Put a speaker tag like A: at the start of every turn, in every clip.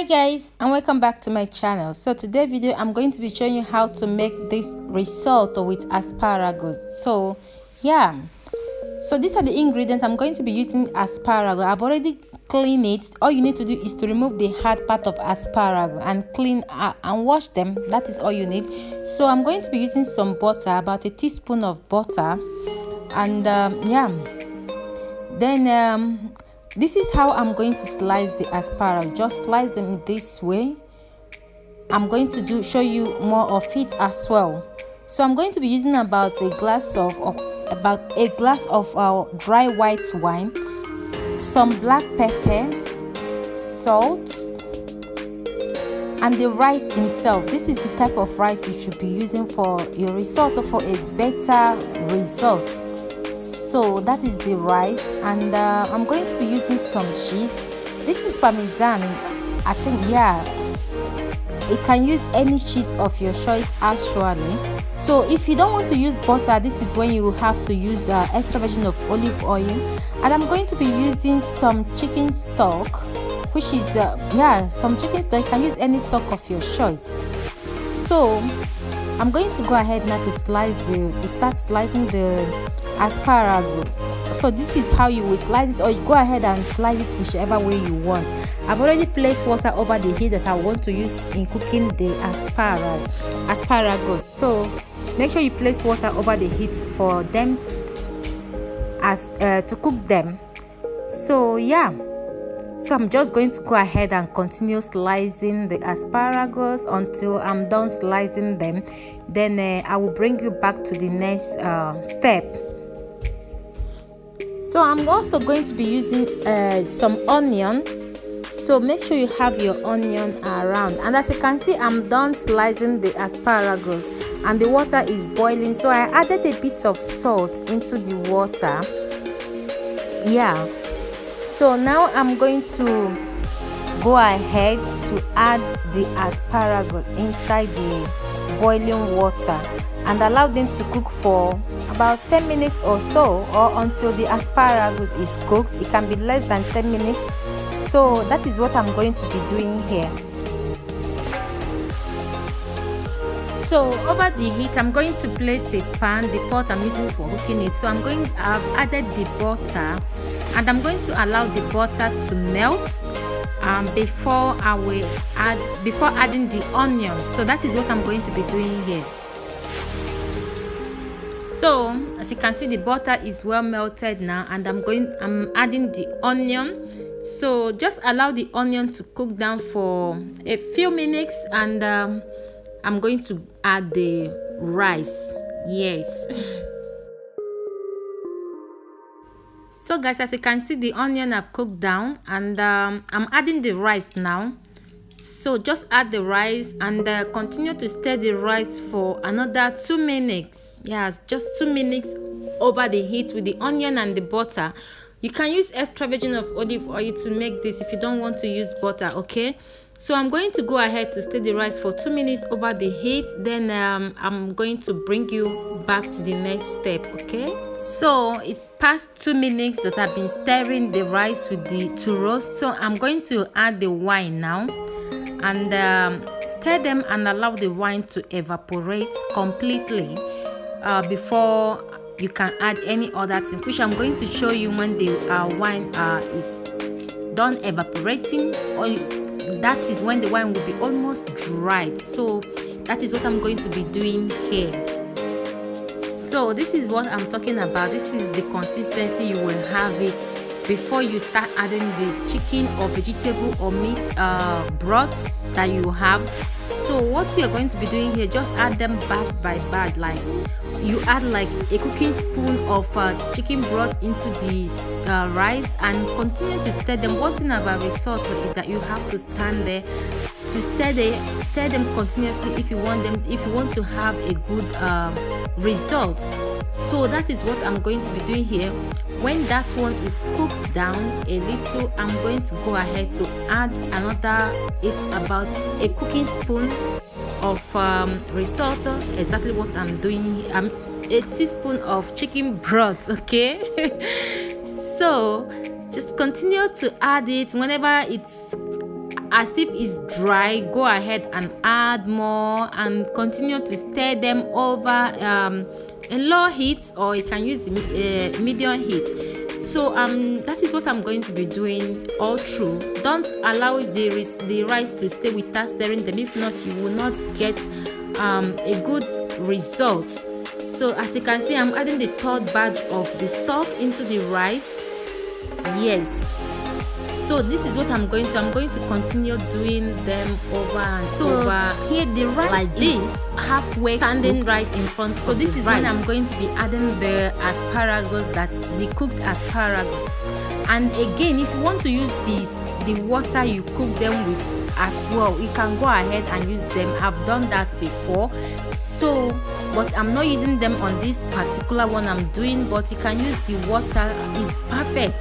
A: Hi guys, and welcome back to my channel. So today video I'm going to be showing you how to make this risotto with asparagus. So these are the ingredients. I'm going to be using asparagus. I've already cleaned it. All you need to do is to remove the hard part of asparagus and clean and wash them. That is all you need. So I'm going to be using some butter, about a teaspoon of butter, and this is how I'm going to slice the asparagus. Just slice them this way. I'm going to show you more of it as well. So I'm going to be using about a glass of dry white wine, some black pepper, salt, and the rice itself. This is the type of rice you should be using for your risotto for a better result. So that is the rice, and I'm going to be using some cheese. This is Parmesan. I think, you can use any cheese of your choice actually. So if you don't want to use butter, this is when you will have to use extra virgin of olive oil. And I'm going to be using some chicken stock, which is some chicken stock. You can use any stock of your choice. So I'm going to go ahead now to start slicing the asparagus. So this is how you will slice it, or you go ahead and slice it whichever way you want. I've already placed water over the heat that I want to use in cooking the asparagus. So make sure you place water over the heat for them to cook them. So I'm just going to go ahead and continue slicing the asparagus until I'm done slicing them. Then I will bring you back to the next step. So I'm also going to be using some onion. So make sure you have your onion around. And as you can see, I'm done slicing the asparagus and the water is boiling. So I added a bit of salt into the water. So now I'm going to go ahead to add the asparagus inside the boiling water and allow them to cook for about 10 minutes or so, or until the asparagus is cooked. It can be less than 10 minutes. So that is what I'm going to be doing here. So over the heat, I'm going to place a pan, the pot I'm using for cooking it. So I've added the butter, and I'm going to allow the butter to melt before adding the onions. So that is what I'm going to be doing here. So as you can see, the butter is well melted now, and I'm adding the onion. So just allow the onion to cook down for a few minutes, and I'm going to add the rice. So guys, as you can see, the onion have cooked down, and I'm adding the rice now. So just add the rice and continue to stir the rice for another 2 minutes. Yes, just 2 minutes over the heat with the onion and the butter. You can use extra virgin of olive oil to make this if you don't want to use butter, okay? So I'm going to go ahead to stir the rice for 2 minutes over the heat. Then I'm going to bring you back to the next step, okay? So it passed 2 minutes that I've been stirring the rice to roast. So I'm going to add the wine now, and stir them and allow the wine to evaporate completely before you can add any other thing, which I'm going to show you when the wine is done evaporating, or that is when the wine will be almost dried. So that is what I'm going to be doing here. So this is what I'm talking about. This is the consistency you will have it before you start adding the chicken or vegetable or meat broth that you have. So what you're going to be doing here, just add them batch by batch. Like you add like a cooking spoon of chicken broth into the rice and continue to stir them. One thing about risotto is that you have to stand there to stir them continuously if you want to have a good result. So that is what I'm going to be doing here. When that one is cooked down a little, I'm going to go ahead to add about a cooking spoon of risotto. Exactly what I'm doing here. A teaspoon of chicken broth, okay? So just continue to add it whenever it's as if it's dry, go ahead and add more and continue to stir them over a low heat, or you can use a medium heat. So that is what I'm going to be doing all through. Don't allow the rice to stay without stirring them. If not, you will not get a good result. So as you can see, I'm adding the third batch of the stock into the rice. Yes, so this is what I'm going to continue doing them over and over. Here the rice like this, halfway standing right in front. So this is when I'm going to be adding the asparagus, the cooked asparagus. And again, if you want to use the water you cook them with as well, you can go ahead and use them. I've done that before. So but I'm not using them on this particular one I'm doing, but you can use the water. Is perfect.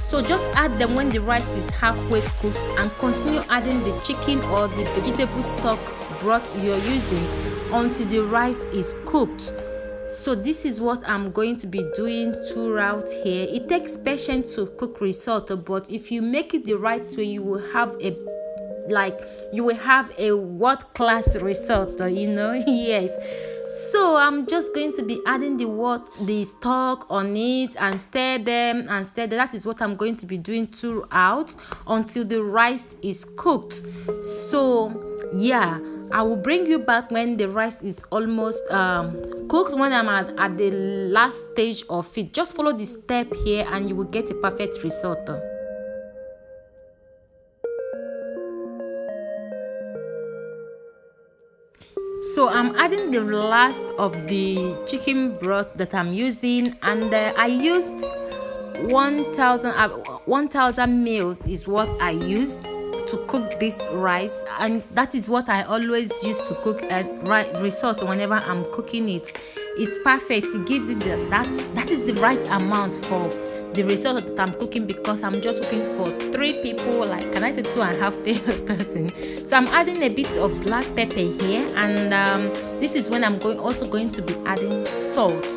A: So just add them when the rice is halfway cooked, and continue adding the chicken or the vegetable stock broth you're using until the rice is cooked. So this is what I'm going to be doing throughout here. It takes patience to cook risotto, but if you make it the right way, you will have a world-class risotto, yes. So I'm just going to be adding the stock on it and stir them. That is what I'm going to be doing throughout until the rice is cooked. So yeah, I will bring you back when the rice is almost cooked, when I'm at the last stage of it. Just follow the step here and you will get a perfect risotto. So I'm adding the last of the chicken broth that I'm using, and I used 1000 mils is what I used to cook this rice, and that is what I always use to cook risotto whenever I'm cooking it. It's perfect. It gives it that is the right amount for the risotto that I'm cooking, because I'm just cooking for 3 people, like, can I say 2.5 person. So I'm adding a bit of black pepper here, and this is when I'm also going to be adding salt,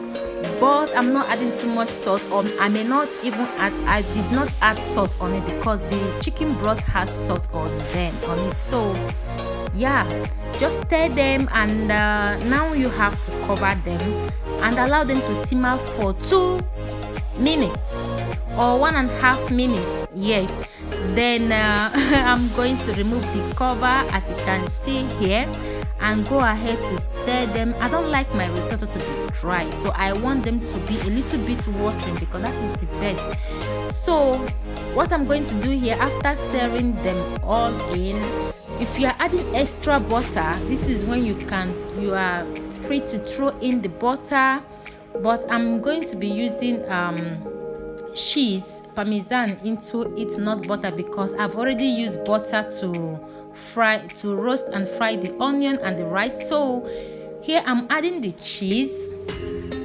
A: but I'm not adding too much salt, or I may not even I did not add salt on it because the chicken broth has salt on it. So yeah, just stir them, and now you have to cover them and allow them to simmer for 2 minutes or 1.5 minutes. Yes, then I'm going to remove the cover, as you can see here, and go ahead to stir them. I don't like my risotto to be dry, so I want them to be a little bit watering, because that is the best. So what I'm going to do here, after stirring them all in, if you are adding extra butter, this is when you are free to throw in the butter. But I'm going to be using cheese, parmesan into it, not butter, because I've already used butter to roast and fry the onion and the rice. So here I'm adding the cheese,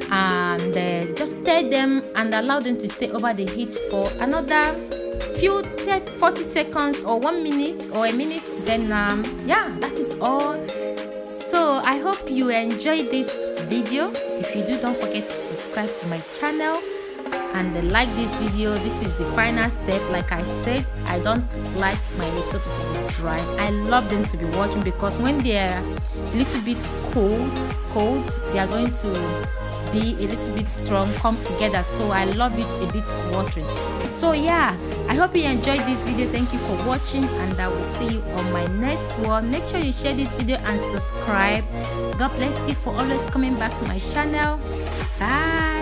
A: and just stir them and allow them to stay over the heat for another 40 seconds or 1 minute or a minute. Then yeah, that is all. So I hope you enjoyed this video. If you do, don't forget to subscribe to my channel and like this video. This is the final step. Like I said, I don't like my risotto to be dry. I love them to be watering, because when they are a little bit cold, they are going to be a little bit strong, come together. So I love it a bit watering. So yeah, I hope you enjoyed this video. Thank you for watching, and I will see you on my next one. Make sure you share this video and subscribe. God bless you for always coming back to my channel. Bye.